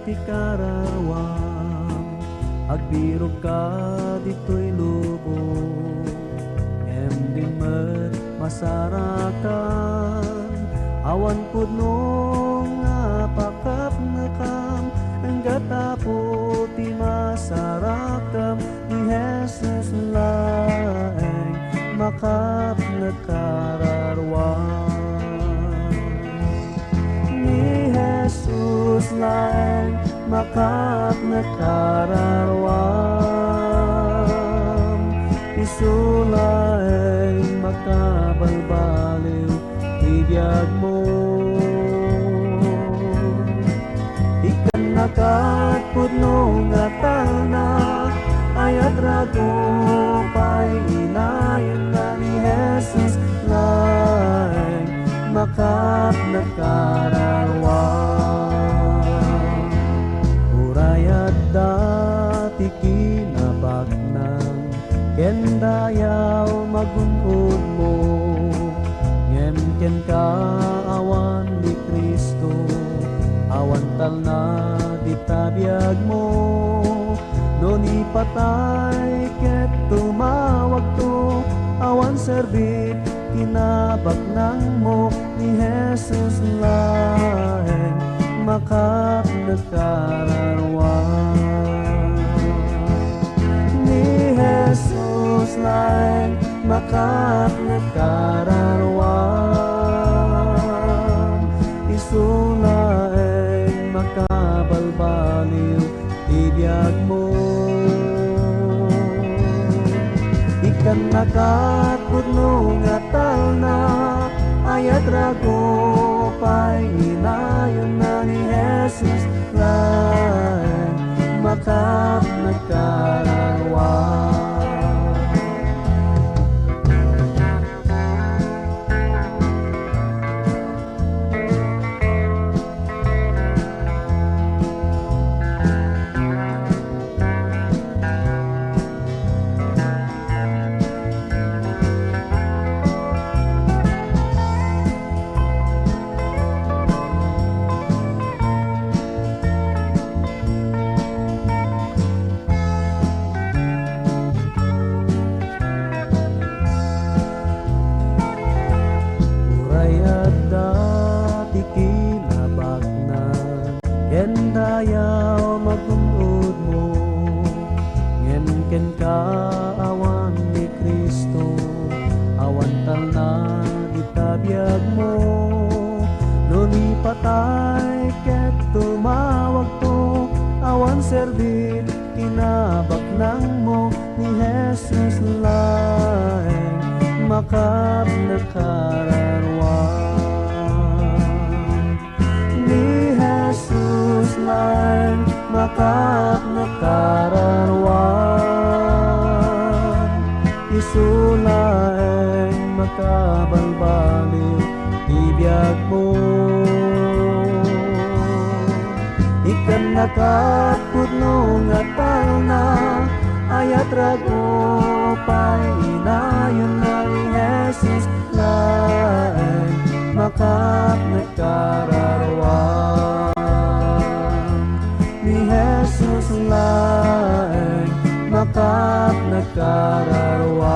ti kararwam, agbirog ka dito'y lubong, din met masarakan, awan pudno nga pakap nakam, hanggat apo ti masarakam, ni Jesus laeng makap nakararwam. Ni Jesus laeng makap nakararwam, isulaeng makabalbaliw ibiyag mo. Ikan nakatpudno nga tana, ayat rago pa'y inayon na ni Jesus laeng makap nakararwam. Urayat dati kinabaknang kendayaw magunod mo, ken kaawan ni Kristo, awan tal na ditabiyag mo, non ipatay ket tumawag to, awan serbit kinabaknang mo, ni Jesus laeng makap nakararwam. Ni Jesus laeng makap nakararwam, isulaeng makabalbaliw ibiyag mo. Ikan nakatpudno nga talna, ayat rago pa'y inayon na ni Jesus laeng makap nakararwam. Kendayaw magunod mo, ken kaawan ni Kristo, awan tal na itabiyag mo, non ipatay ket tumawag to, awan serbit kinabaknang mo, ni Jesus laeng makap nakararwam. Ni Jesus laeng makap nakararwam, isulaeng makabalbaliw ibiyag mo. Ikan nakatpudno nga talna, ayat rago pa'y inayon na ni Jesus laeng makap nakararwam. Ni Jesus laeng makap nakararwam.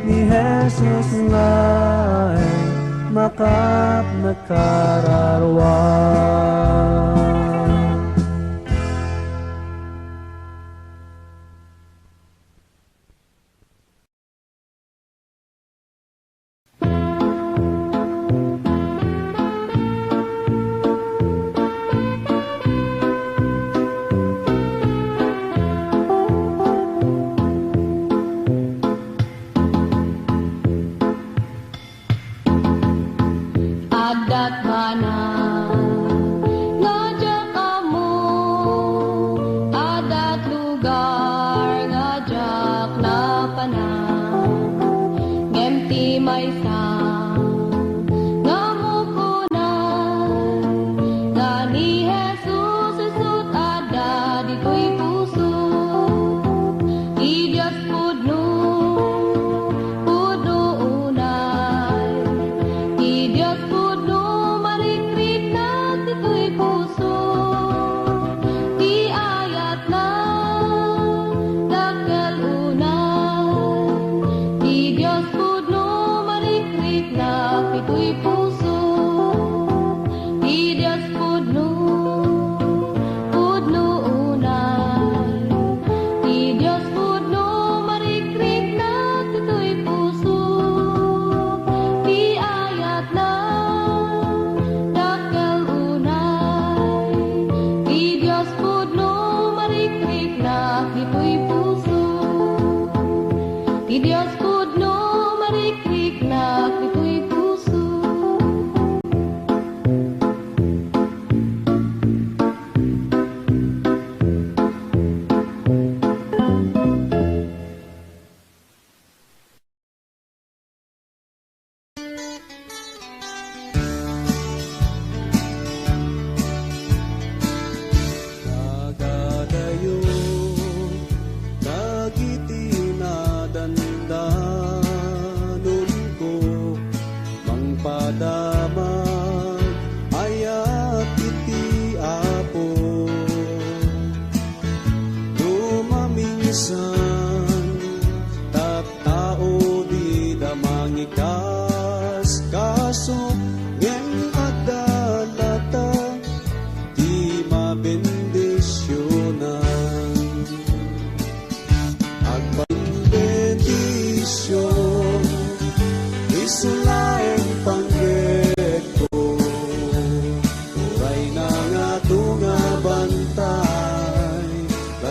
Ni Jesus laeng makap nakararwam. Agdaghana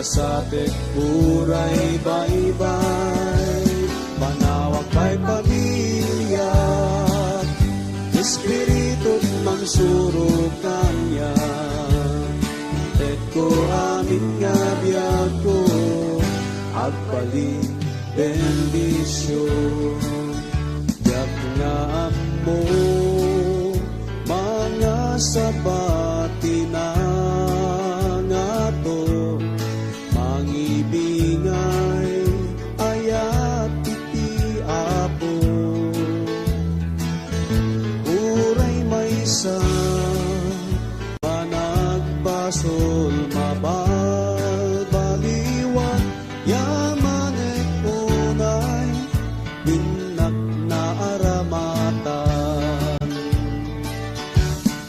Satek uray baybay, panawag pa'y pamilya, espiritu't mangsurukan niya. Tet ko amin nga biyag ko, agpaling bendisyon. Yak nga mo, mga sabati na nga to, bingay ayat iti apo, uray maysa managbasol mabalbaliwan, yamanek unay binak na aramatan,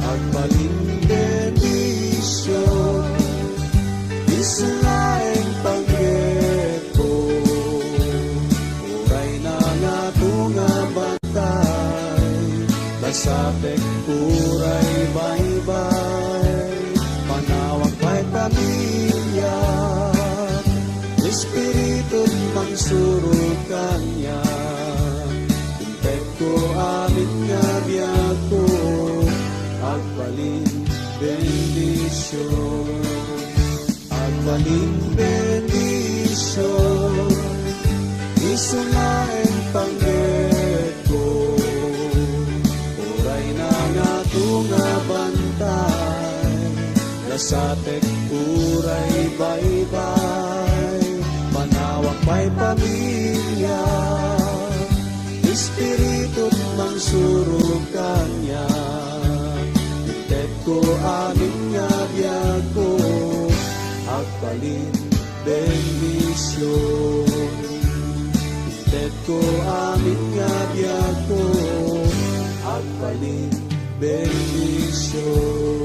agbaling bendisyon isulaing paggeto, uray na nga tunga bantay, lasapek uray baybay, panawag pa'y pamilya, espiritu't mangsurukan niya. Intek ko amin nga biyag ko, agbalin bendisyon. Agbaling bendisyon, isulaing pangget ko, uray na nga tunga bantay, nasatek uray baybay, panawag pa'y pamilya, espiritu't mangsurukan niya. Itet ko amin nga biyag ko, agbalin bendisyon. Itet ko amin nga biyag ko, agbalin bendisyon.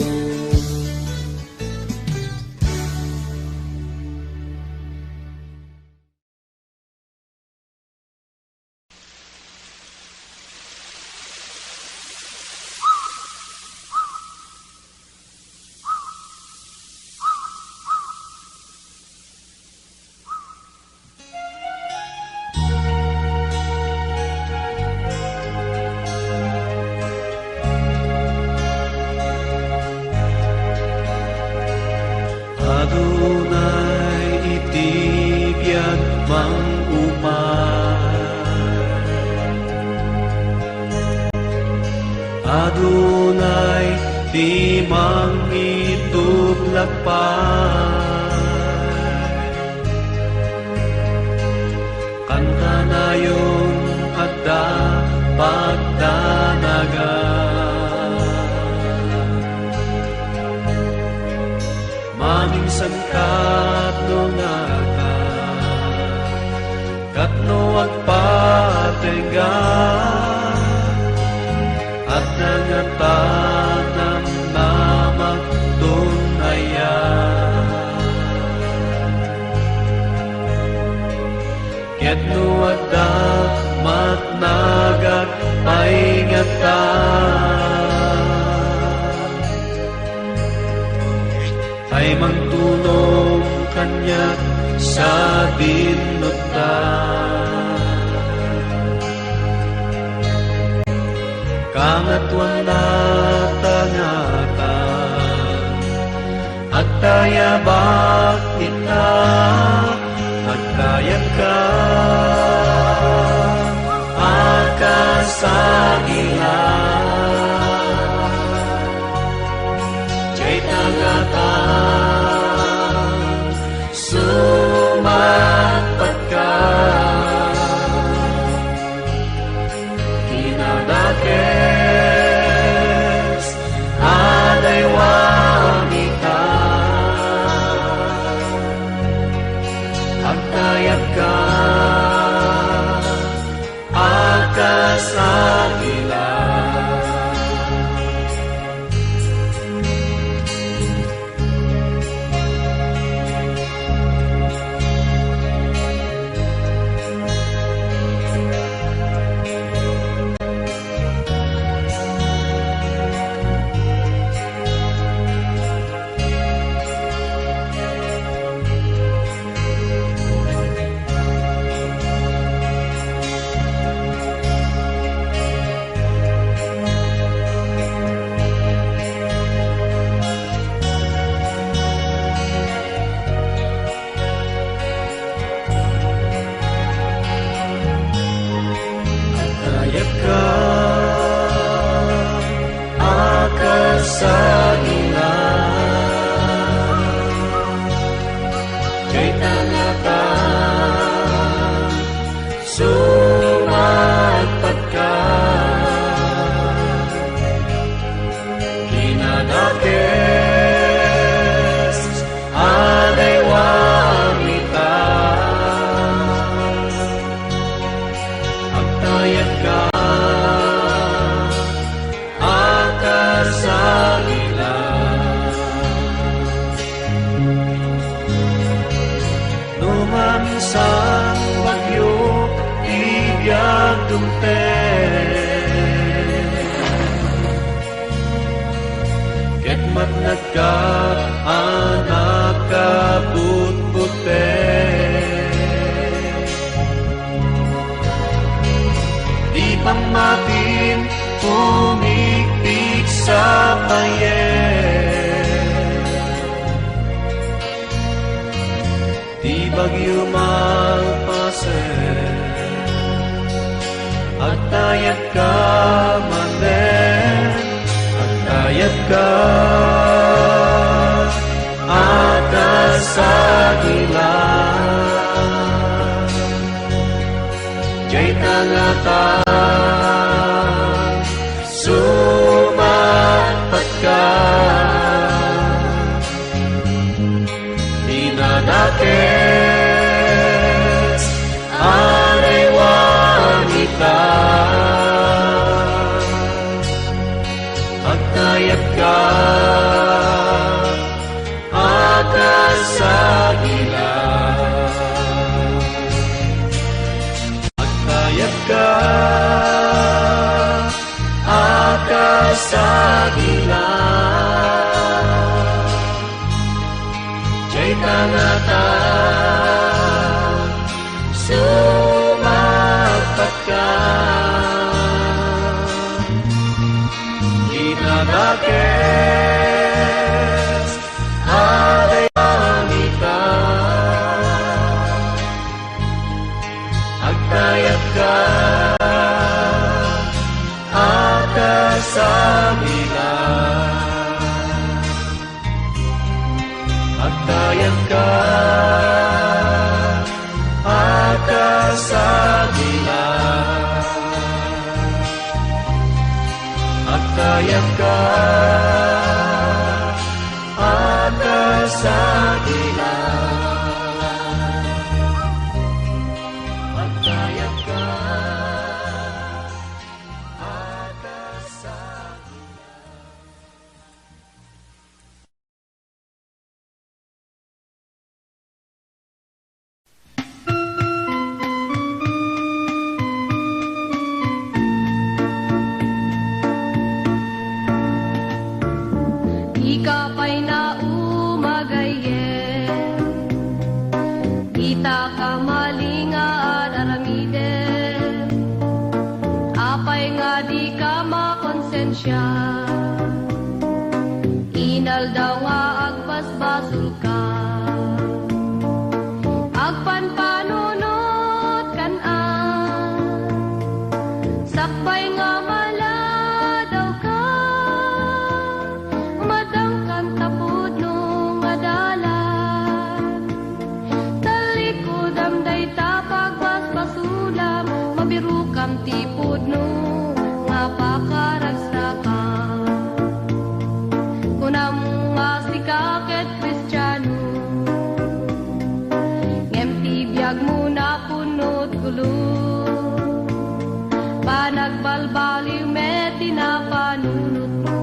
Adunay di mangituglakpay, kanta na yung adda pagdanaga, Maminsan katno ngata katno agpatengga at nangatanam na magtunaya. Ketno adda matnagag paingata ay mangtulong kanya sa dinuta. Kangatuan natangatan at tayabak kita at kayag ka akasagilan jay tangatan sumatpat ka kinadakes aday wanita agtayag ka akasagilan. Agtayag ka akasagilan jay tangatan sumatpat ka kinadakes aday wanita agtayag ka akasagilan. Numansang bagyo ibiyag dumten ket matnagka anak kabutbute di pamatin pumikpik sa payen di bagyo malpasen at tayag ka manen at tayag ka akasagilan jay tangatan sumatpat ka dinadakes aday wanita agtayag ka akasagilan. Agtayag ka akasagilan jay tangatan sumatpat ka kinadakes aday wanita agtayag ka akasagilan. Agtayag ka akasagilan. Agtayag ka akasagilan. na umagayen, kita ka malingaan aramiden, apay nga di ka makonsensya, inal daw nga agbasbasol ka, agpanpanunot kan-an, sakbay nga mala daw ka, madangkan tapod nung adalan, talikod amday tapag basbasulam, mabiru kam tipod nung nga pakaragstaka, kunam nga sikaket Kristiyano, ngem tibiyag mo na punot gulo, panagbalbaliw met tinapanunot mo,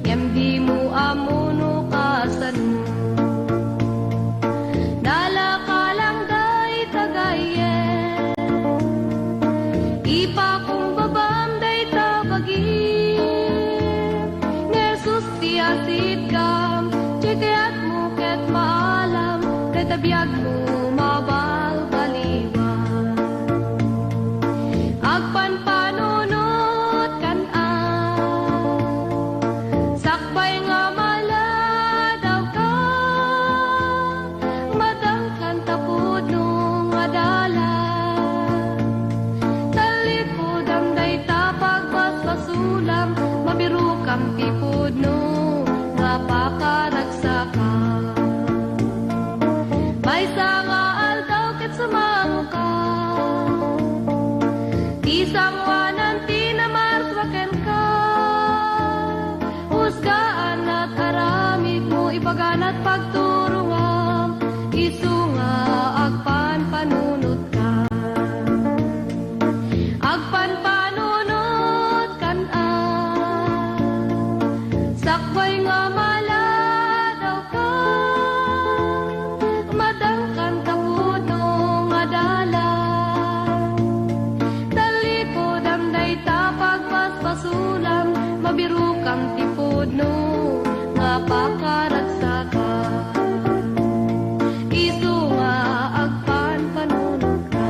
ngem di mo amuno kasano, dala ka lang day tagayen, ipa kung babam day tabagin, ngesus tiyasit kam, tsikayat mo ket maalam, tetabiyag mo mabalbaliwan, agpanpanunot kan-an, sakbay nga mala daw ka, madangkan tapod nung adalan, talikod amday tapag basbasulam, mabiru kam tipod nung nga pakaragsaka, may nga aldaw ket sumango ka, tisang wanan tinamarswaken ka, husgaan at aramid mo ibagan at pagturuan, isu nga agpanpanunot ka, agpanpanunot kan-an, sakbay nga mala daw ka, madangkan tapod nung adalan, talikod amday tapag basbasulam, mabiru kam tipod nung nga pakaragsaka, isu nga agpanpanunot ka.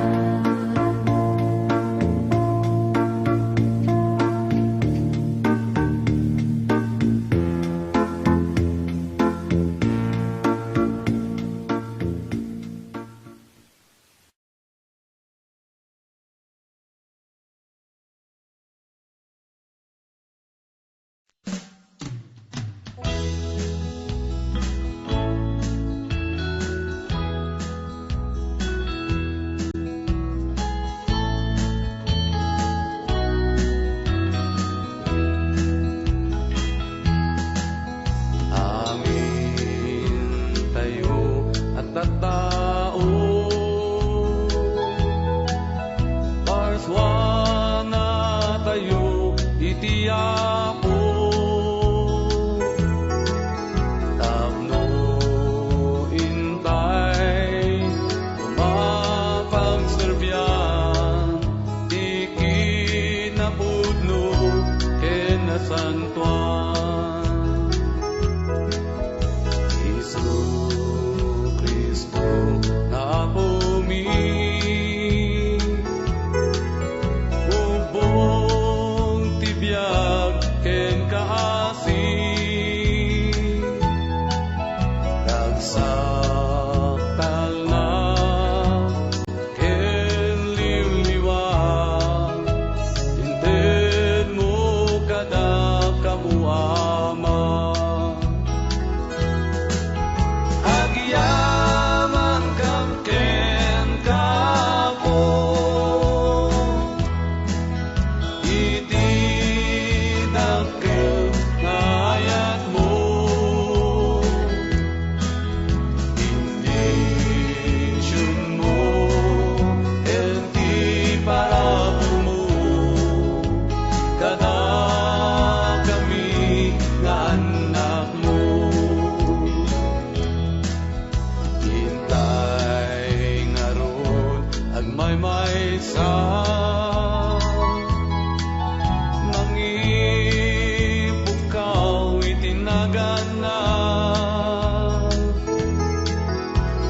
na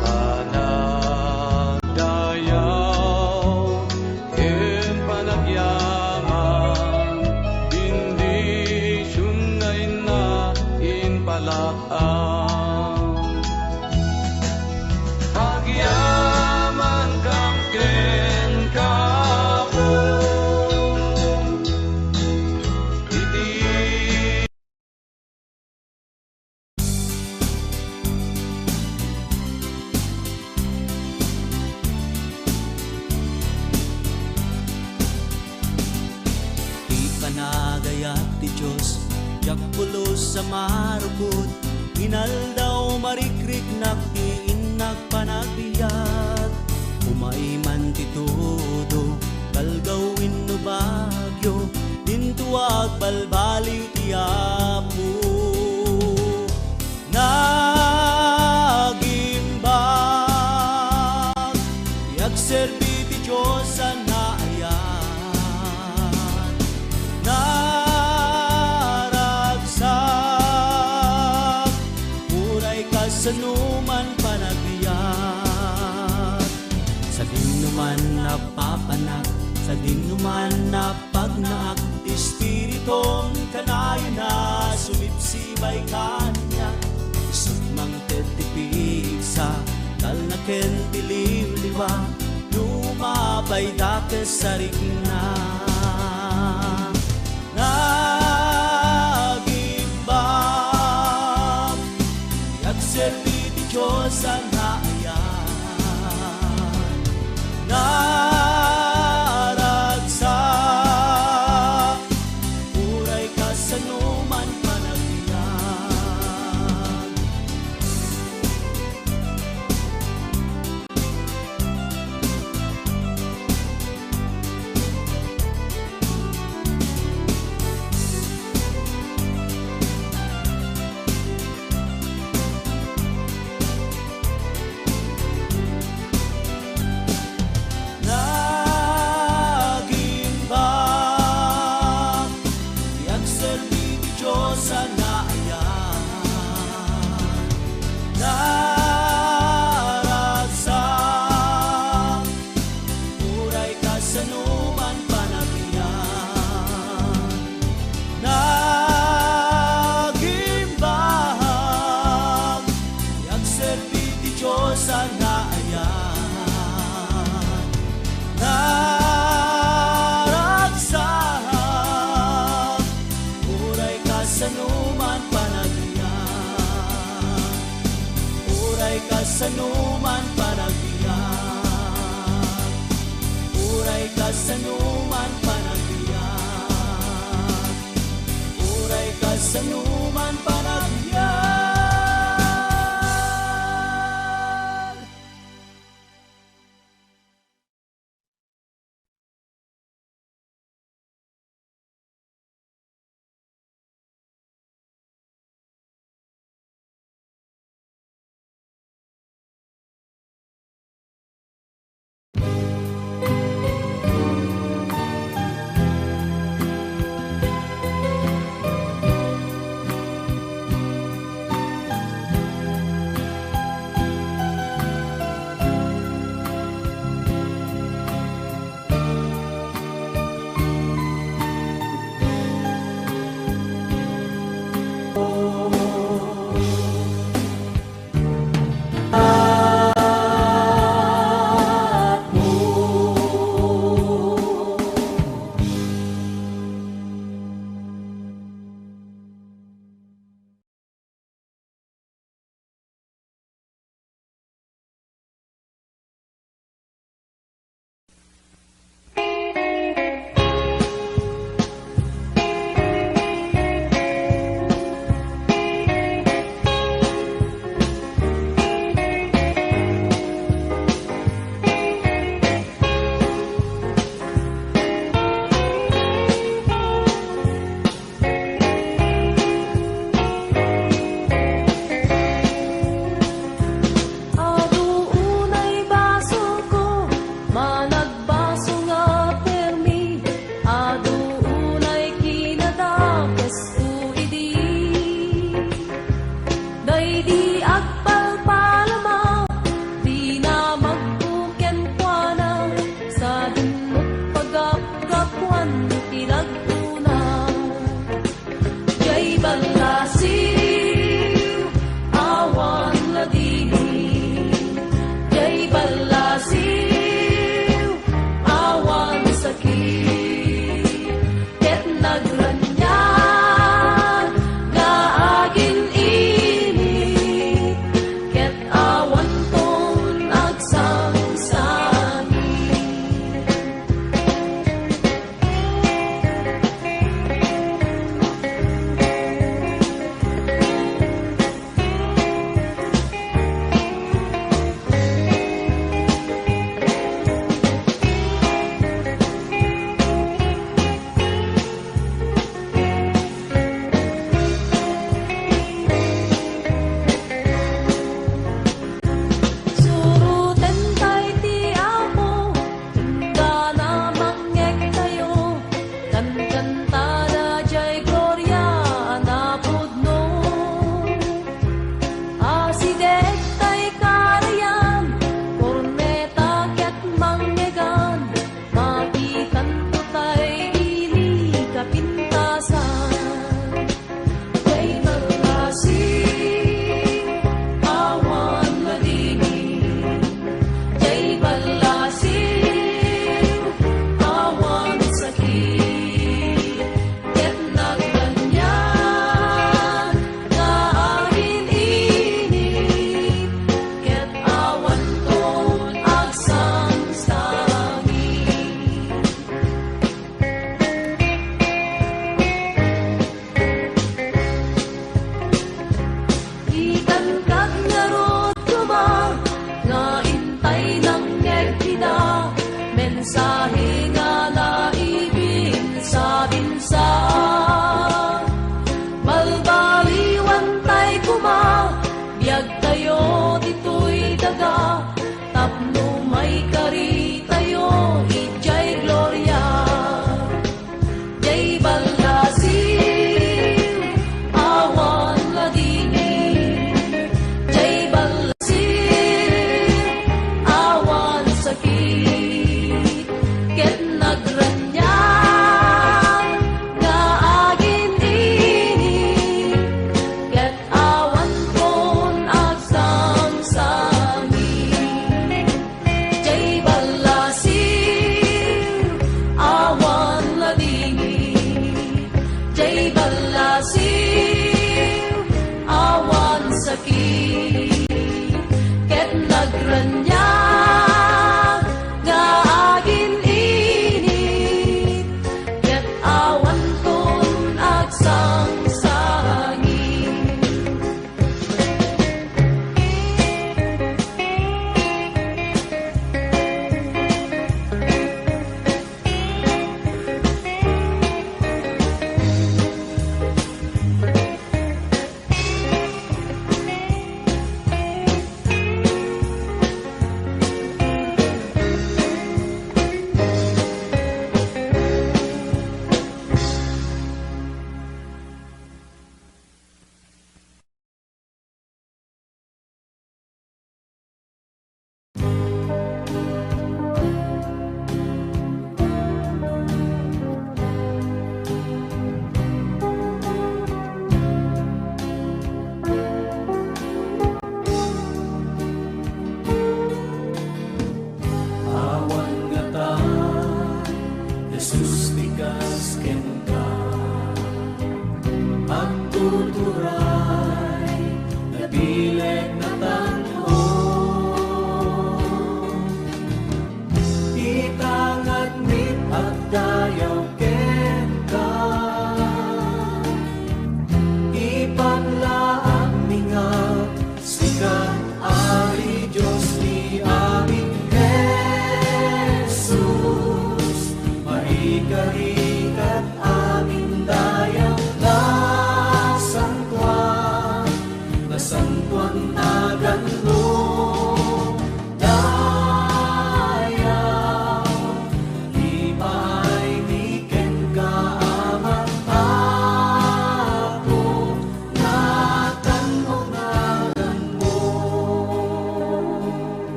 panagdayaw in panagyaman hindi syunay na in palaan agyaman kang ken kapo Ipanagayat ti Diyos, yak pulos sa marupot, inaldaw marikrik naktiin nagpanagbiyak, umaiman ti todo, kalgawin no bagyo, dintuag balbaliw ti Apo. Nagimbag, yak serbi ti Diyos sa naayan, naragsak, uray ka sa numan panagbiyak, sa dinuman napapanak, sa dinuman na pagnaak, Espiritong kanayo na sumipsibay kanya, isugmang tetipig sa talnaken tililiwa, lumabay dakes sa rigna. Nagimbang, yak serbi ti Diyos ang naayan, naragsak, uray ka sa numan panagbiyak. Nagimbang, yak serbi ti Diyos ang naayan, naragsak, uray ka sa numan panagbiyak. Nagimbang, yak serbi ti Diyos ang naayan, naragsak, uray ka sa numan panagbiyak, uray ka sa numan panagbiyak, uray ka sa numan panagbiyak, uray ka sa numan panagbiyak.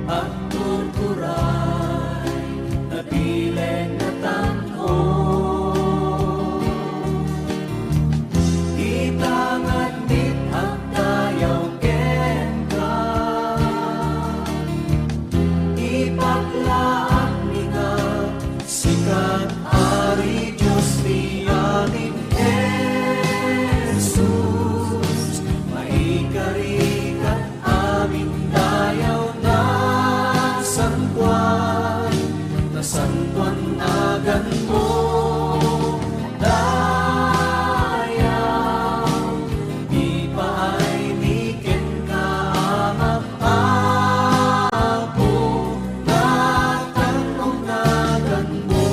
at turturay na bilen na tanho. Itangan nit ang tayaw ken ka, ipaglaak ni nga sikat Ari Diyos niyanin Jesus, maikarikat amin dayaw na santuan agan mo. Dayaw, di pa ay niken ka amak ako, natanong nagan mo.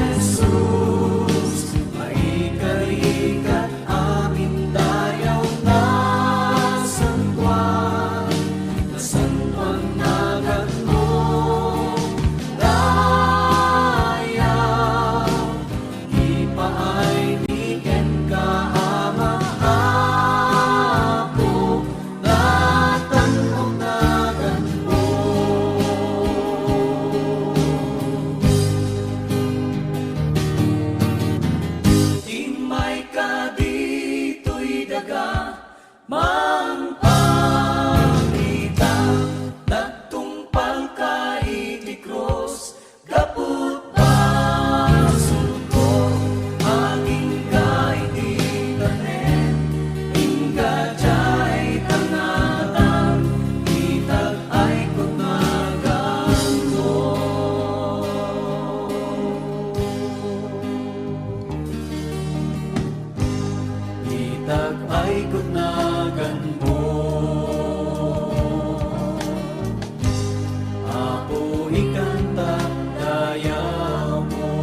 Jesus, maikarikat amin dayaw na santuan nagan mo. Dayaw, di pa ay niken ka ama ako, natanong nagan mo. Imay ka dito'y daga, mang pangita, nagtungpal ka itikros, gaput basol ko, aging kay di tanen, ingga jay tangatan, itag ay kunagan mo. Itag ay kunagan mo. Apo ikanta dayaw mo,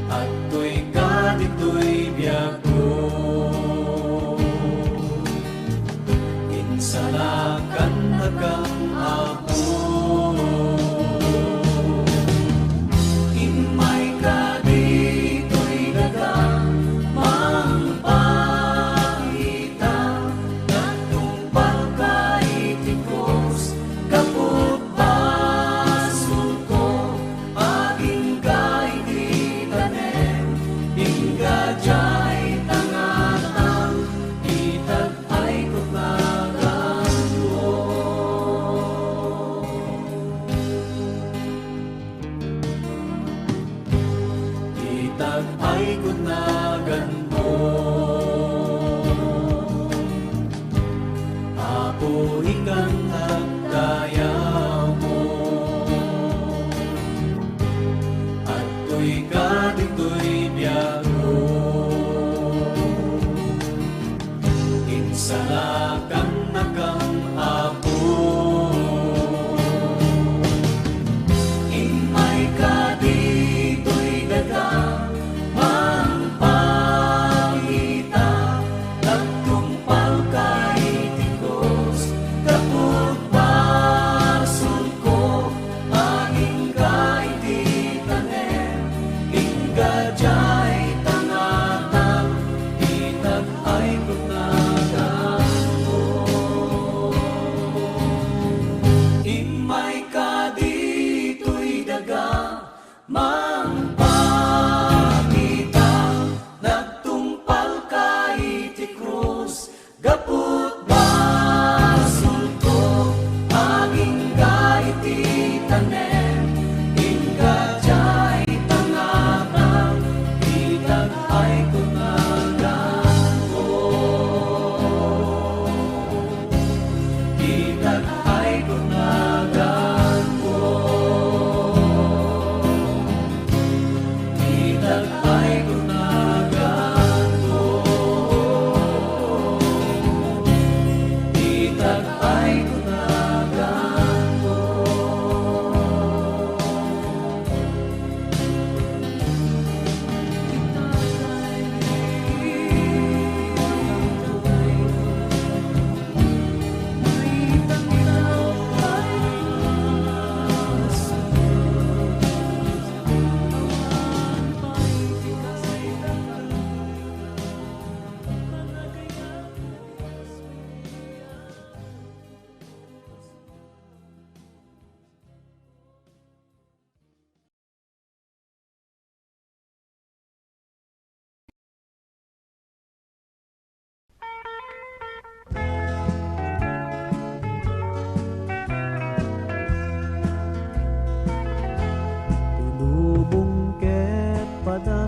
at to'y kadito'y biyak ko. Insalakan na kang ako. Imay ka dito'y daga, mang pangita, nagtungpal ka itikos, kaput basol ko, aging kay di tanen, ingga jay tangatan, itag ay kunagan mo. Itag ay kunagan mo. Apo ikang dayaw mo, at to'y kadito'y biyak ko. Insalakan na kang apo. Imay ka dito'y daga, mang pangita,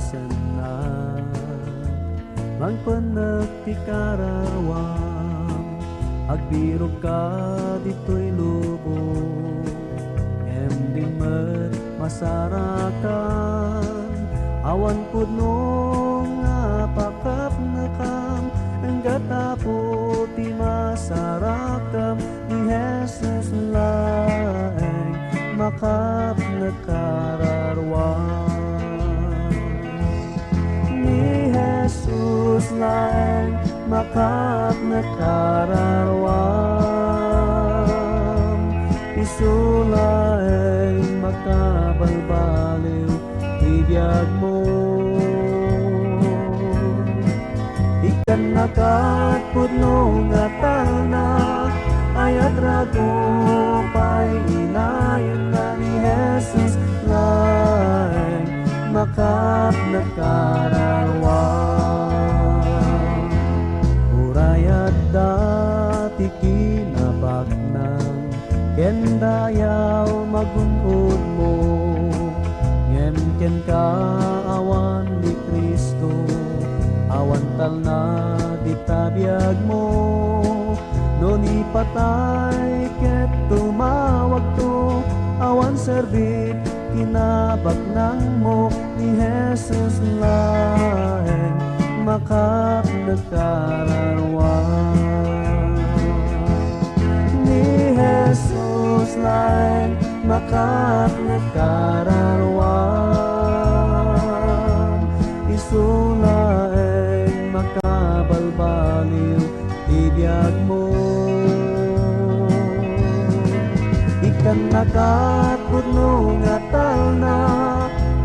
senang magpanag ti karawam agbiro ka dito'y lubong emding met masarakan awan pudno nga pakap nakam enggat apo ti masarakam ni Jesus laeng makap nakararwan ni Jesus laeng makap nakararwan isulaeng makabalbaliw ibiyag mo ikan nakat pudno nga talna ayat rago pay inayon na ni Jesus laeng makap nakararwan urayat dati kinabak ng kendayaw magunod mo ken kaawan ni Kristo awan talna ditabiyag mo non ipatay ket tumawag to awan serbit kinabak nang mo ni Jesus laeng makap nakararwan ni Jesus laeng makap nakararwan isulaeng makabalbaliw ibiyag mo ikan nakat pudno nga talna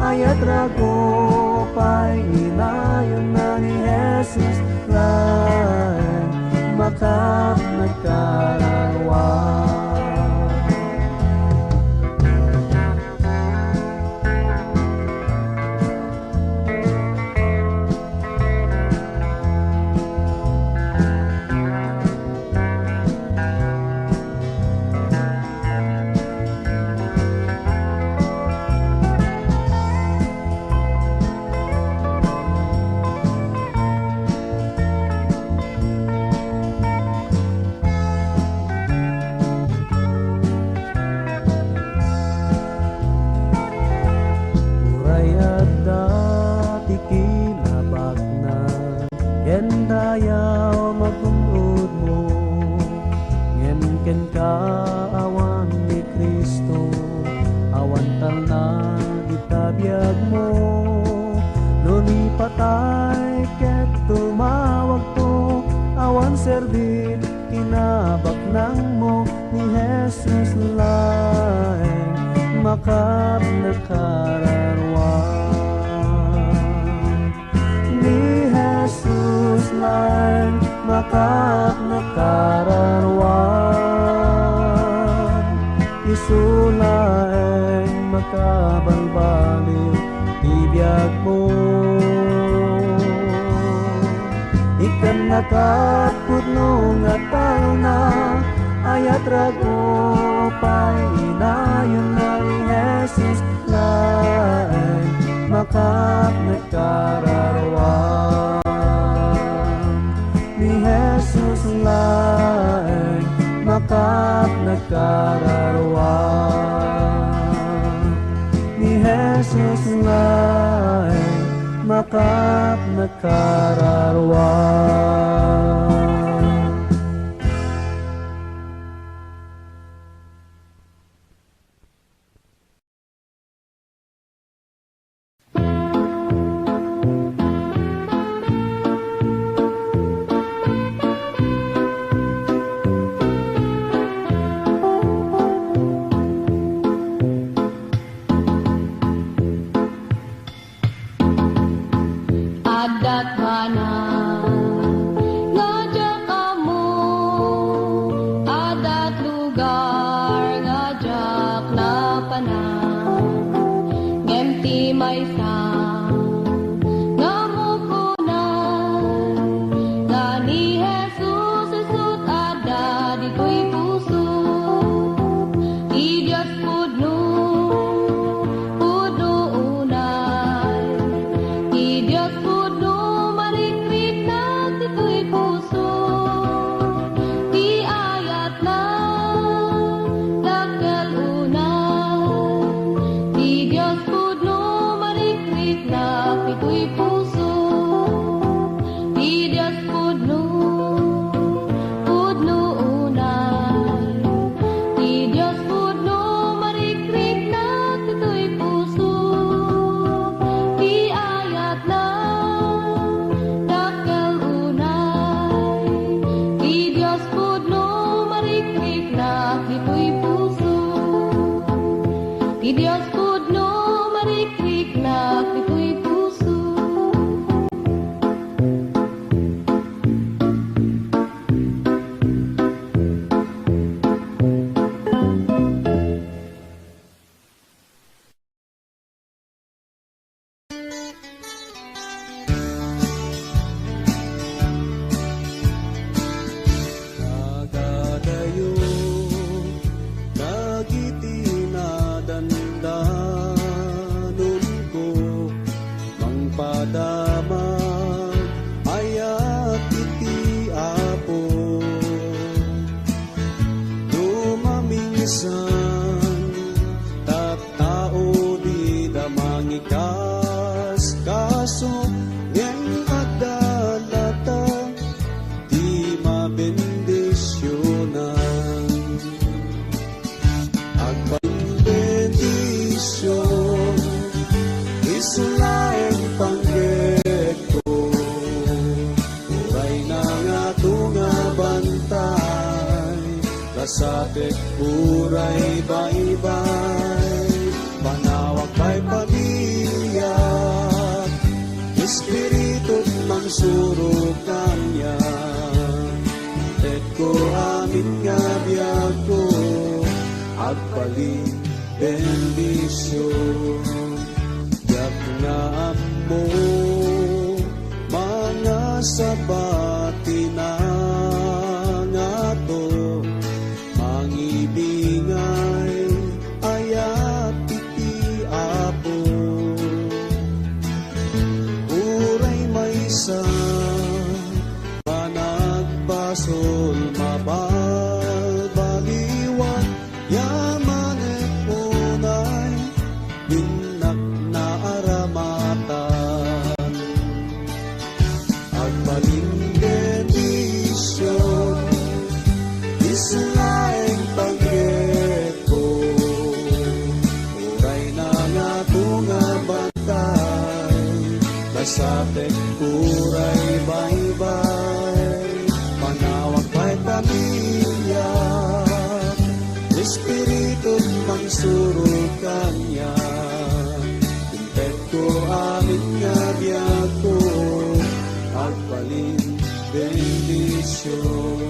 ayat rago pay inayon na ni Jesus laeng makap nakararwan kendayaw magunod mo ken kaawan ni Kristo awan talna ditabiyag mo non ipatay ket tumawag to awan serbit kinabak nang mo ni Jesus laeng makap nakararwan ni Jesus laeng makap nakararwan isulaeng makabalbaliw ibiyag mo ikan nakat pudno nga talna ayat rago pay inayon na ni Jesus laeng makap nakararwan ni Jesus laeng makap nakararwan ni Jesus laeng makap nakararwan Adat mana ngajak kamu adat lugar ngajak na panang ngemti may ngamukunan nga ni Jesus isut ada di tuy puso Diyos pudno unay dito'y puso. Di Diyos pudno unay. Di Diyos pudno marikrik na dito'y puso. Di ayat na dakkel unay. Di Diyos pudno marikrik na dito'y puso. Di Diyos pudno marikrik na dito'y puso. Nagadayo, nagitinadandanon ko, mangpadamag, ayat iti apo. Dumaminsan, tattao di damangikas, kaso ngeng adalata, di mabendisyonan. Agpang-bendisyon, isulaeng panggeto, uray na nga tunga bantay, kasapit uray baybay, panawag pa'y pamilya, espiritu't mangsurukan niya. Tet ko amin nga biyag ko, agpaling bendisyon. Yak nga mo, mga sabati na nga to, mangibingay, ayat iti apo. Uray maysa, panagbasol mabalbaliwan, yamanet unay, binak na aramatan. Agpaling bendisyon, isulaeng paggeto, uray na nga tunga bantay, kasapit uray baybay, panawag pa'y pamilya, espiritu't mangsurukan niya. Pintet ko amin nga biyag ko, agpaling bendisyon.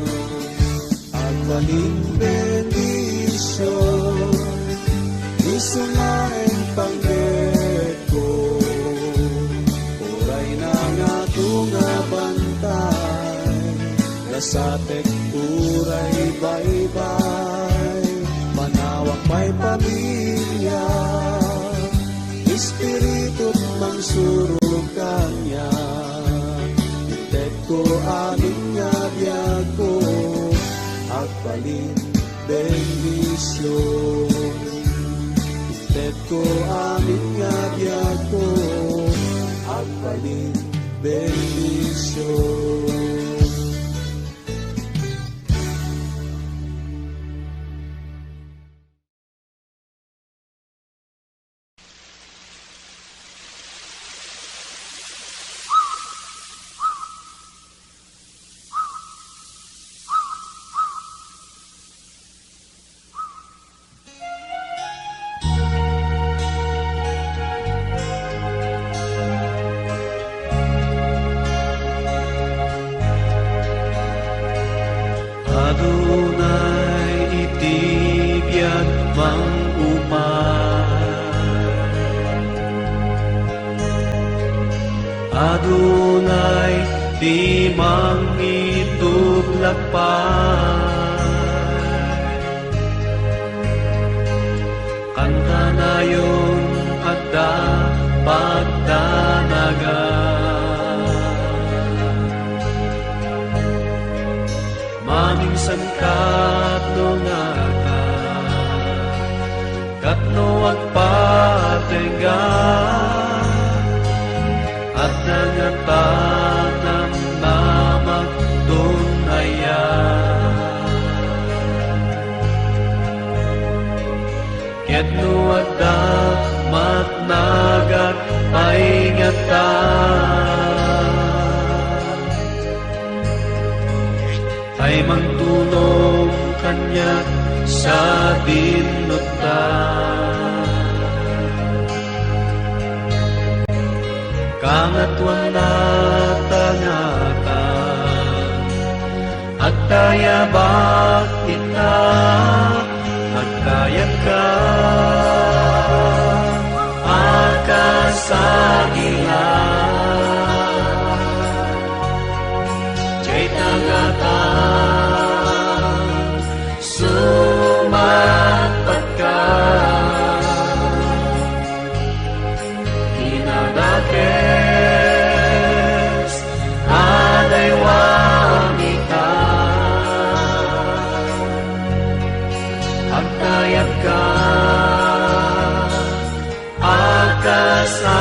Agpaling bendisyon, isulaeng panggeto, uray na nga tunga bantay, kasatek uray baybay, manawag pa'y pamilya, espiritu't mangsurukan niya. Pintet ko amin nga biyag ko, agpaling bendisyon. Pintet ko amin nga biyag ko, agpaling bendisyon. Adunay itibiyag mangumay, Adunay di mangituglapay, kanta na yung adda pagdanaga. Maminsan katno nga ka, katno agpatenga, at nangatanam na magtunayan. Ket nuadak matnagat paingatan, ay mangtulong kanya sa dinutan. Kangatuan na tangatan, at tayabak kita, at kayat ka, akasagilan. Jay tangatan, sumapat ka, kinadakes, aday wanita, agtayag ka, akasagilan.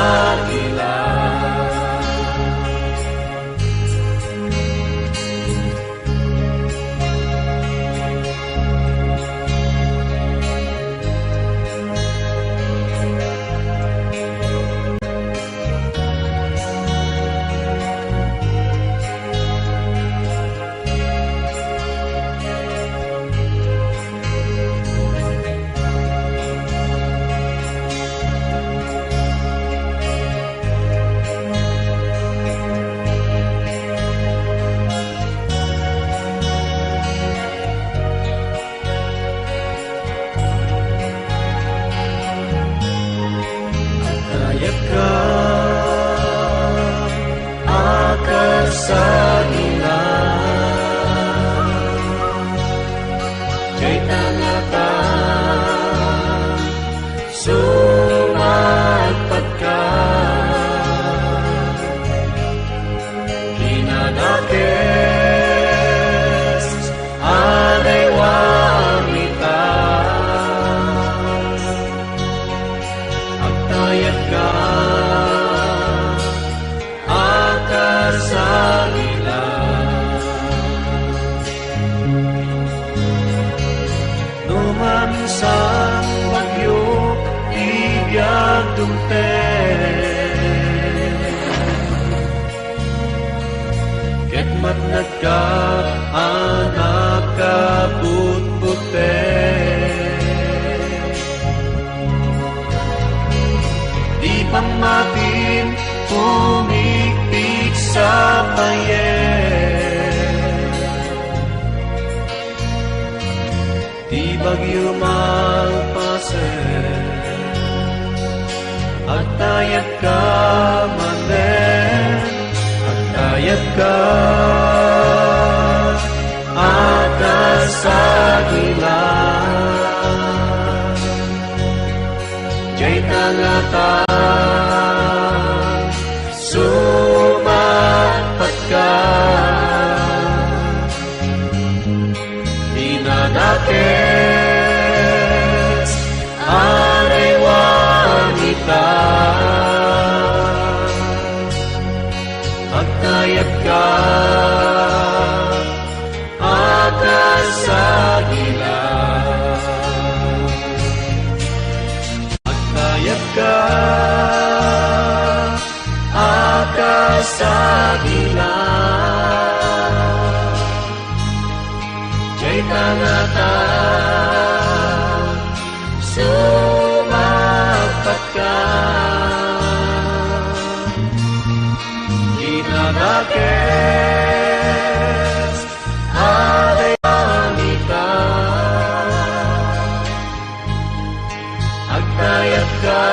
Agtayag ka, akasagilan. Jay tangatan, sumapat ka, kinadakes, aday wanita, agtayag ka, akasagilan. Numansang bagyo ibiyag dumten, ket matnag ka anak ka butbuten. Di pamatin pumikpik sa payen, di bagyo magpasen, agtayag ka manen, agtayag ka, akasagilan. Jay tangatan, sumapat ka, dinadakes, aray wanita, agtayag ka, akasagilan. Agtayag ka, akasagilan. Jay tangatan, sumapat ka, kinadakes, aday wanita, agtayag ka,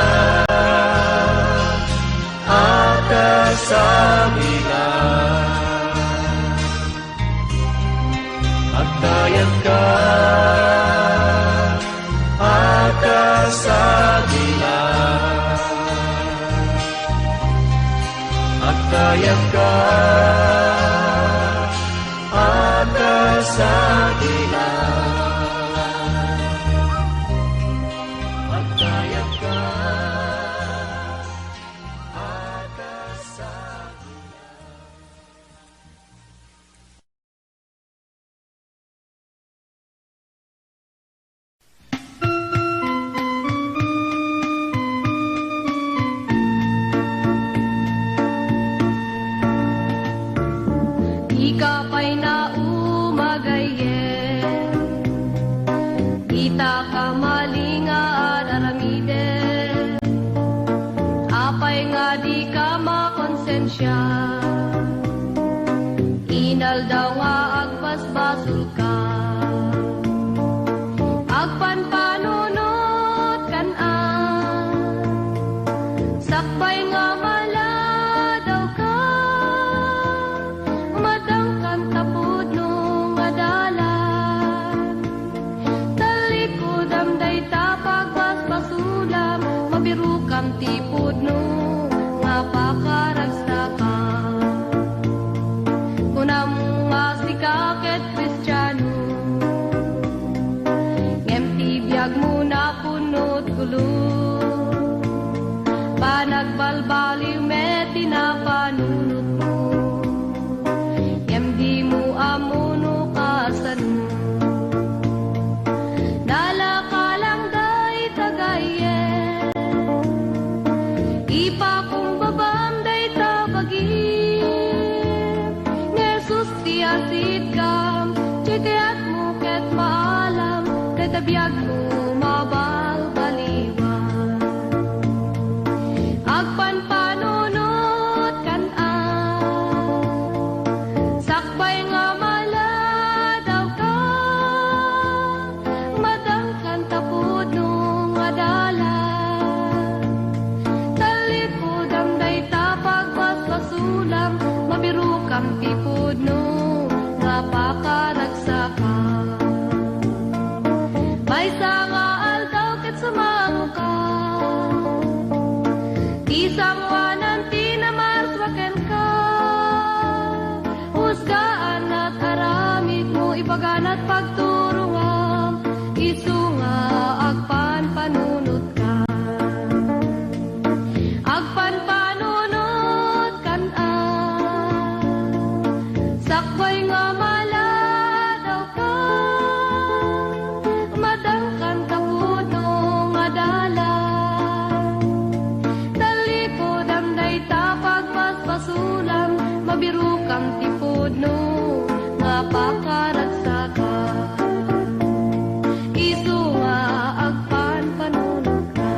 akasagilan. Agtayag ka, akasagilan. Agtayag ka, akasagilan. Agtayag ka, akasagilan. ken siya. Inal daw nga agbasbasol ka, agpanpanunot kan sakbay nga mala daw ka, madangkan tapod no nga dalan. Talikod amday tapag basbasulam, mabiru kam tipod no nga pakaragstaka. Kunam nga sikaket Kristiyano, ngem tibiyag mo na punot gulo, panagbalbaliw met tinapanunot mo, ngem di mo amuno kasano. Dala ka lang day tagayen, ipakumbabam day tabagin, ngesus tiyasid kam, tiyat mo ket maalam, day tabiyag mo mabalbaliwan. Agpanpanunot kan sakbay nga mala daw ka, madangkan tapod no nga dalan. Talikod amday tapag basbasulam, mabiru kam tipod no nga pakaragsaka. Maysa nga aldaw ket sumano ka, isang wanan tinamarswaken ka, husgaan at aramid mo ipaganat pagturuan, isu nga agpanpanunot ka. Agpanpanunot kan sakbay nga mala daw ka, madangkan tapod no nga dalan. Talikod amday tapag basbasulam, mabiru kam tipod no nga pakaragsaka. Isu nga agpanpanunot ka.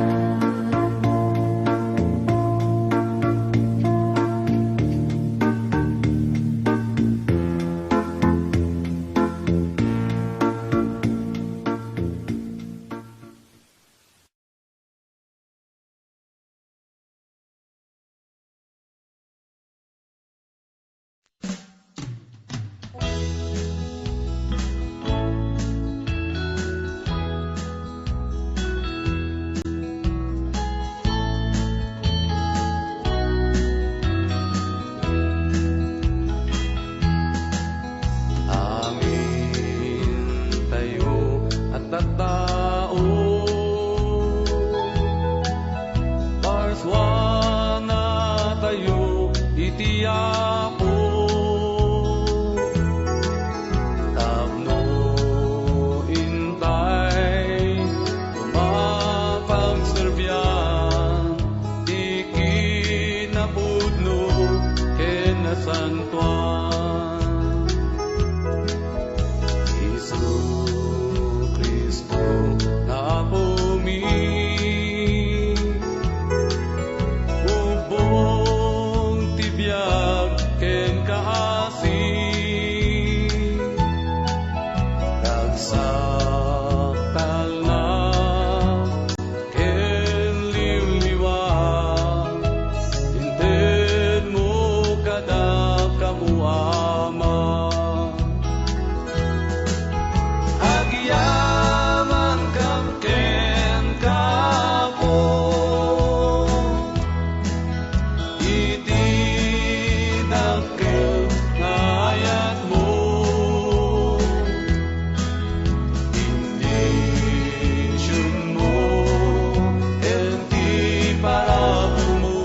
Amin tayo at tattao, parswana tayo itiyako, tapno intay mapagserbyan, ikinapudno kenasantuan. Kristo na pumi, ubong tibiyag ken kaasi, ragsaktal na ken liwliwag, inted mo kada kamuama. Agyaman kam ken kapo, iti dakkel ngayat mo, indisyon mo ken ti parabu mo,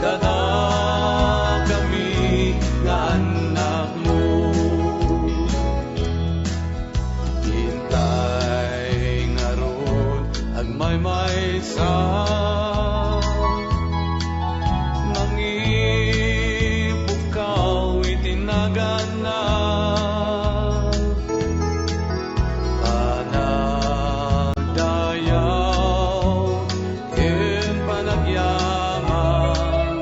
kada kami nga anak mo. Hintay nga ron agmay sa mangipukaw itinaganap, panagdayaw ken panagyaman,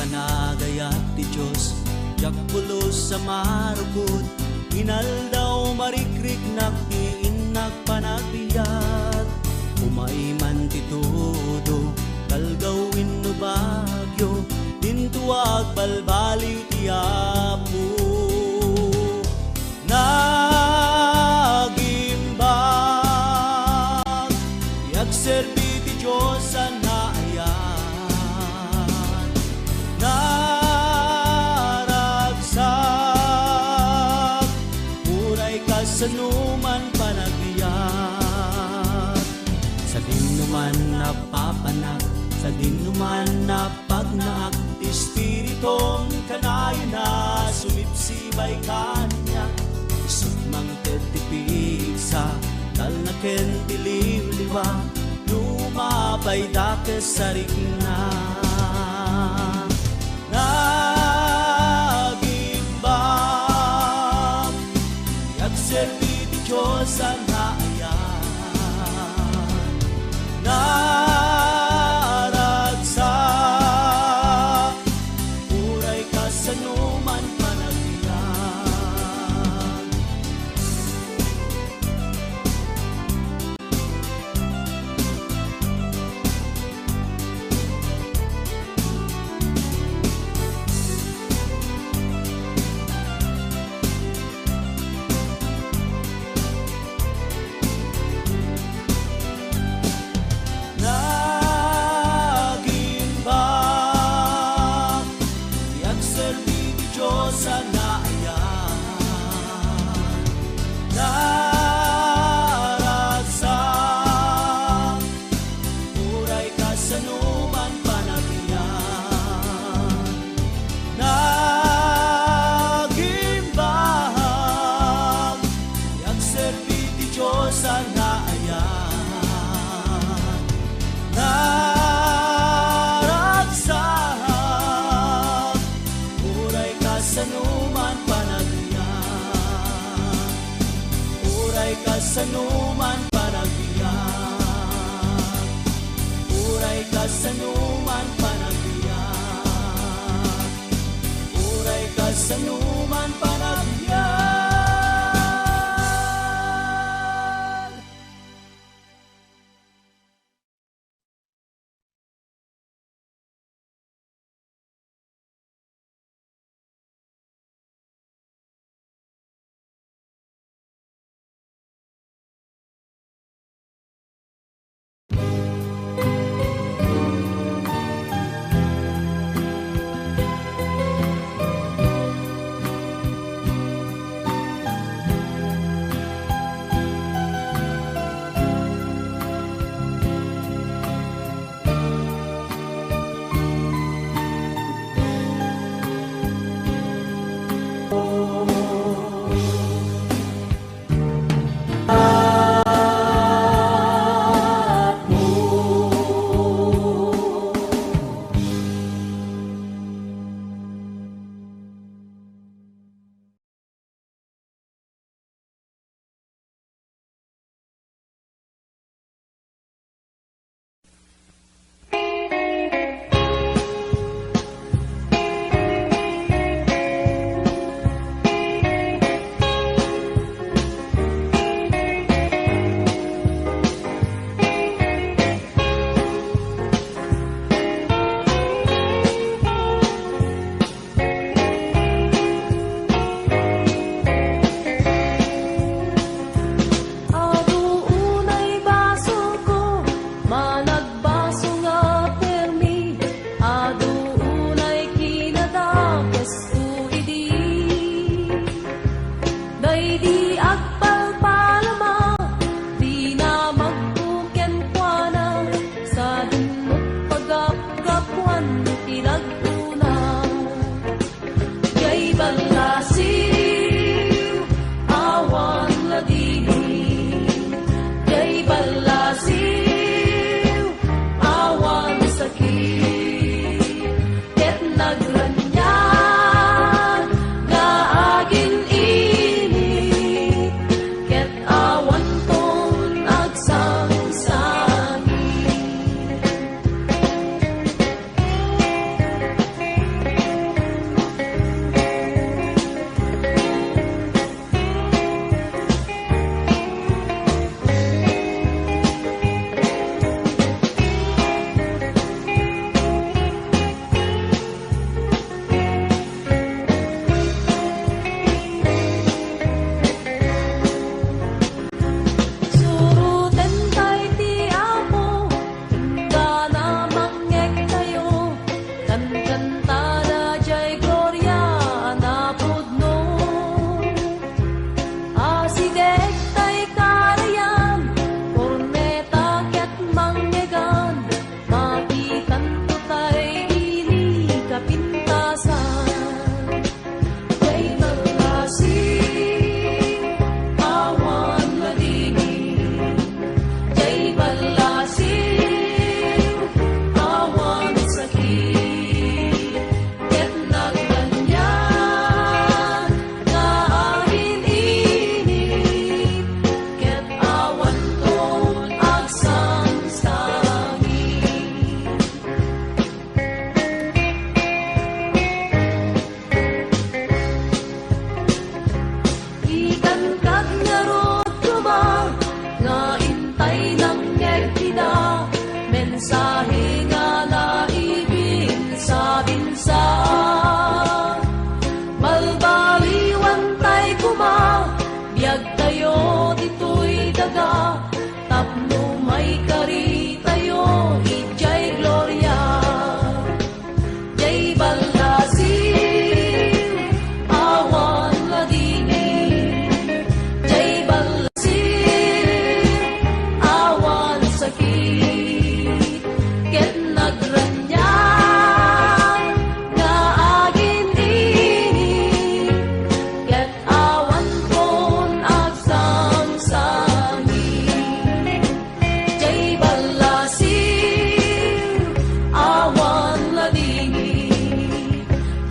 panagayat ti Diyos, jak pulos sa marukod, inaldaw marikrik naktiin nagpanagbiat, umaiman ti todo, kalgawin no bagyo, dintuag balbali ti Apo. Nagimbag, yagserbi ti Diyos sa naayan, naragsak, uray kasanuman panagbiyak, sa dinuman napapanak, sa dinuman na pagnaak, Espiritong kanayo na sumipsibay kanya, isut mang tetipig sa talnaken diliw-liwa, lumabay dakes sa rigna. Nagimbang, yagserbi ti Diyos sa naayan, naragsak, uray kasanuman panagbiyak. Nagimbang, yagserbi ti Diyos sa naayan, naragsak, uray kasanuman panagbiyak. Nagimbang, yagserbi ti Diyos sa naayan, naragsak, uray kasanuman panagbiyak, uray kasanuman panagbiyak, uray kasanuman panagbiyak, uray kasanuman panagbiyak.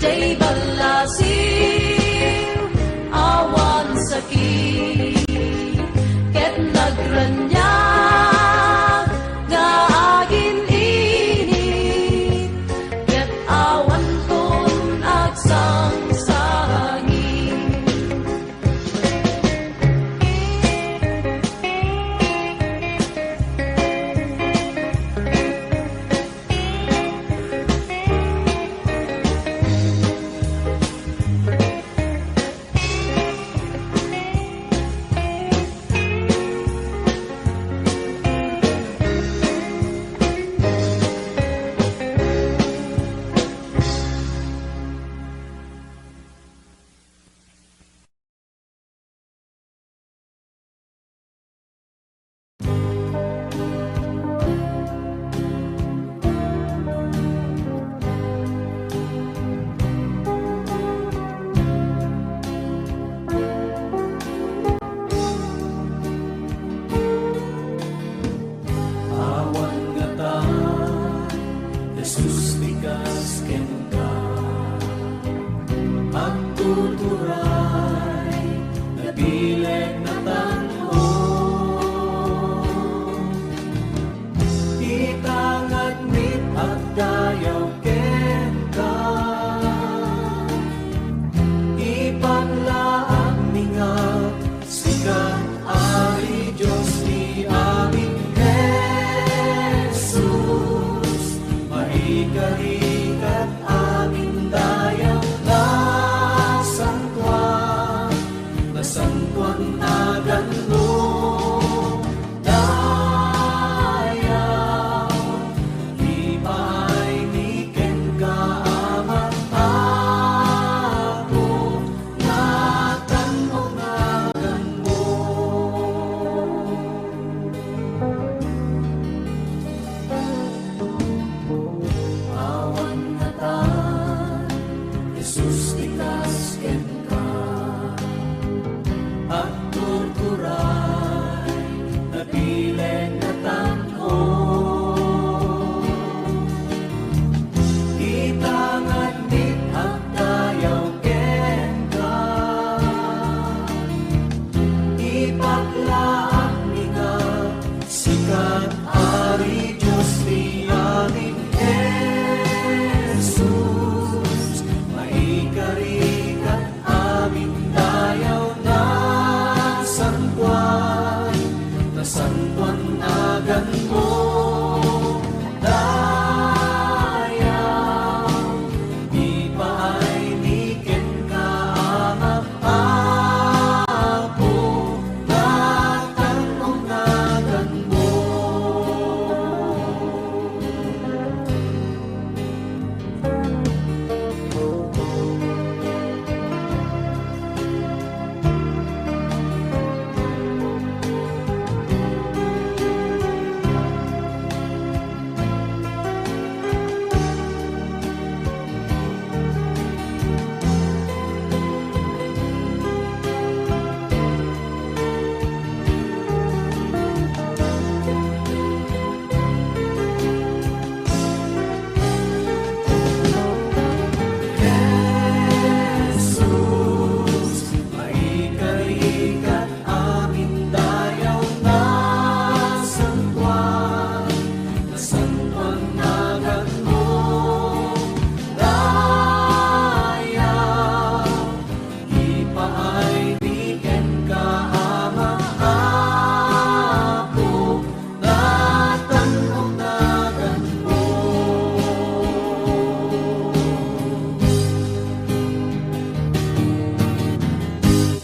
Jay balasing awan sakit ket nagranya nga agin init ket awan ton agsangsangi. Awan nga ta, Jesus tikas ken ka, at tuturay nabileg na tanho. Itangad mit at dayaw ken ka, ipaglaang mingaw sikat ari Diyos ni aming Jesus, maikarikat aming dayaw na sangkwan na ganlo. Dayaw, di maay niken ka amat ako, natanagan mo. Awan nga ta, Jesus tikas ken ka, at tuturay nabileg na tanho. Itangad mit at dayaw ken ka, ipaglaang mingaw sikat ari Diyos ni aming Jesus, maikarikat aming dayaw na sangkwan agan mo. Dayaw, di paay niken ka amat ako, natanagan mo. Jesus, maikarikat aming dayaw na sangkwan agan mo. Dayaw, di paay niken ka amat ako, natanagan mo.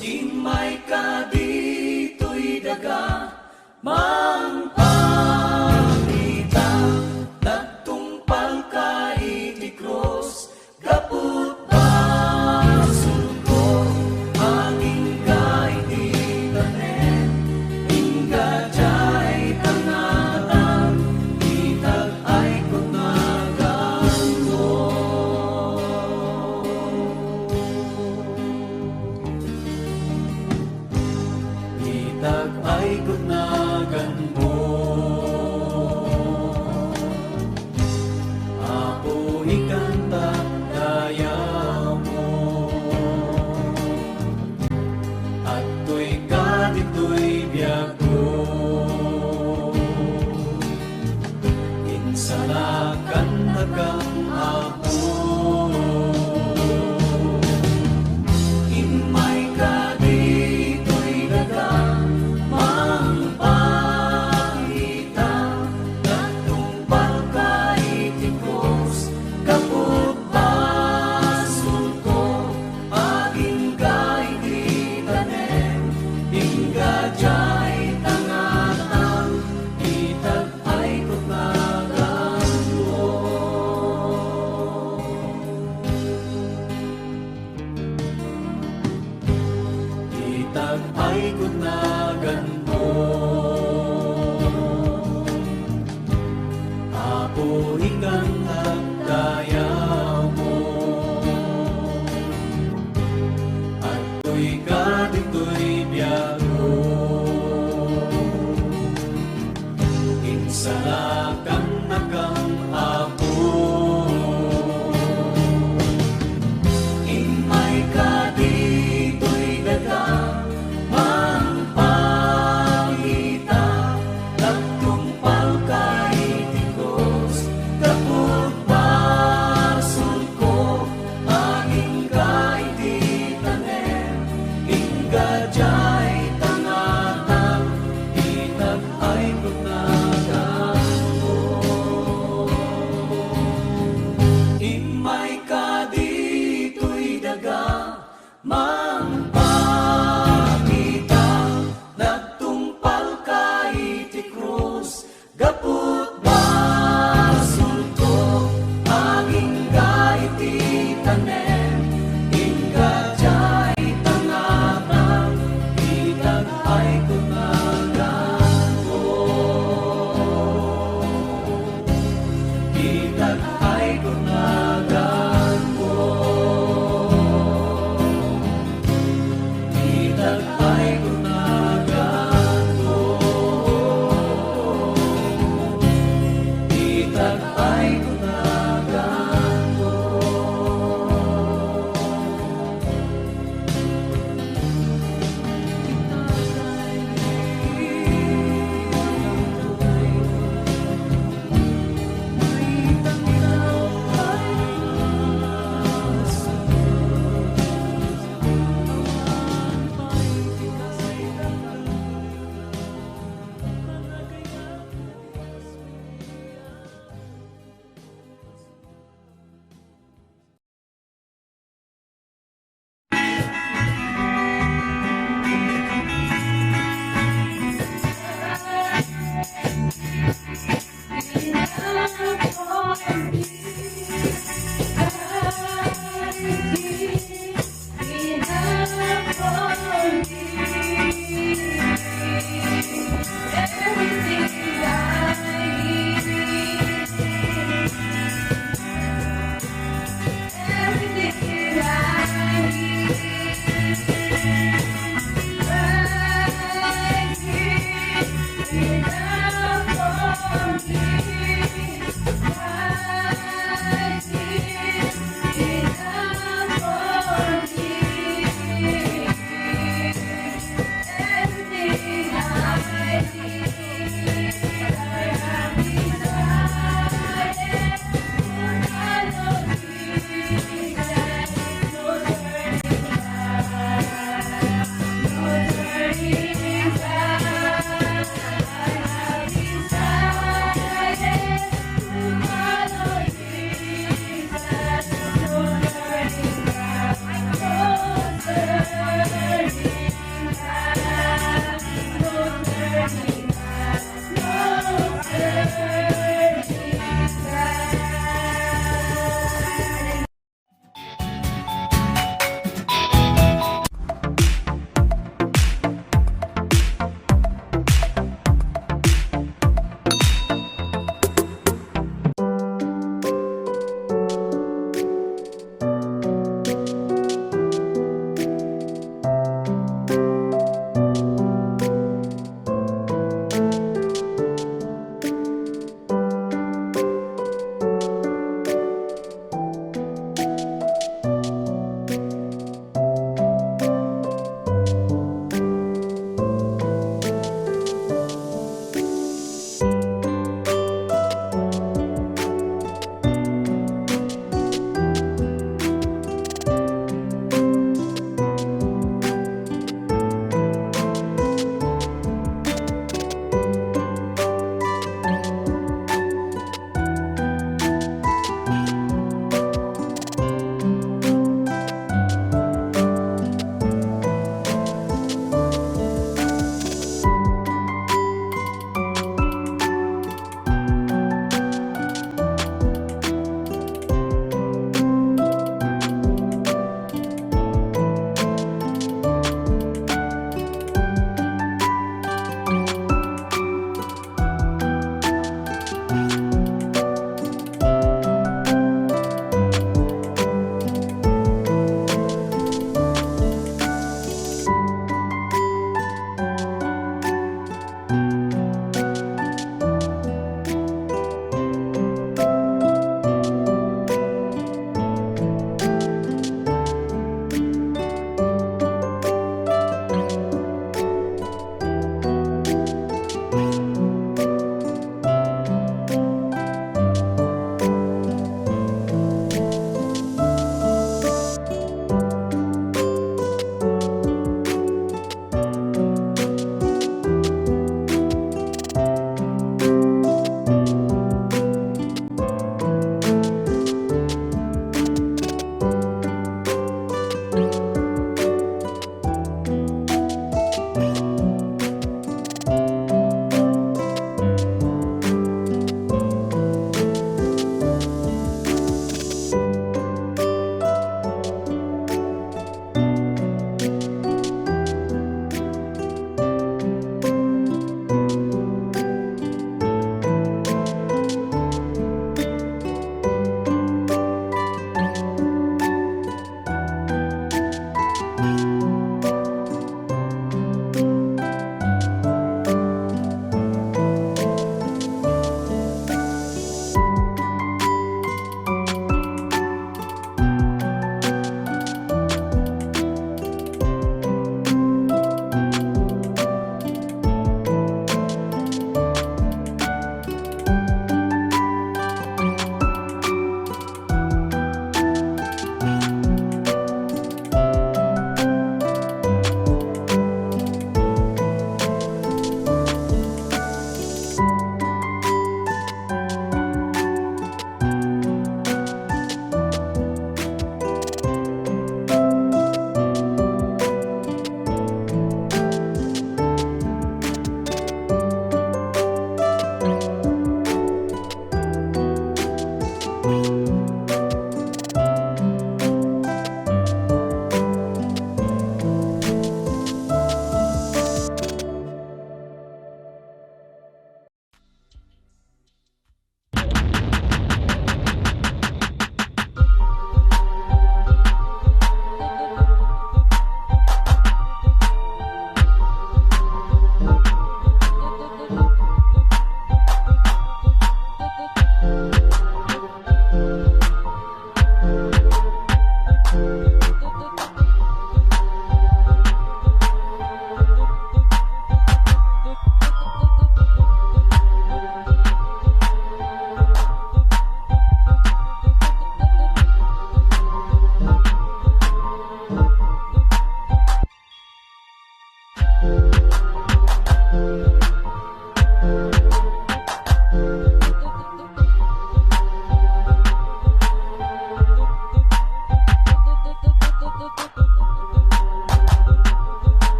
Imay ka dito'y daga, mang pangita, nagtungpal ka iti krus, gaput basulko, hanging ka iti tanen, ingga jay tangatan, itag ay kunagan mo. Itag ay kunagan ikot na ganmo. Apo ikang nagdayaw mo, at to'y kadito'y biyago. Insalakan na kang apo, imay ka dito'y daga, mangpangita, nagtumpal kay tikos, kapag basol ko, angin kay titanem, ingadjay tangatang, itag ay kunagan mo. Imay ka dito'y daga,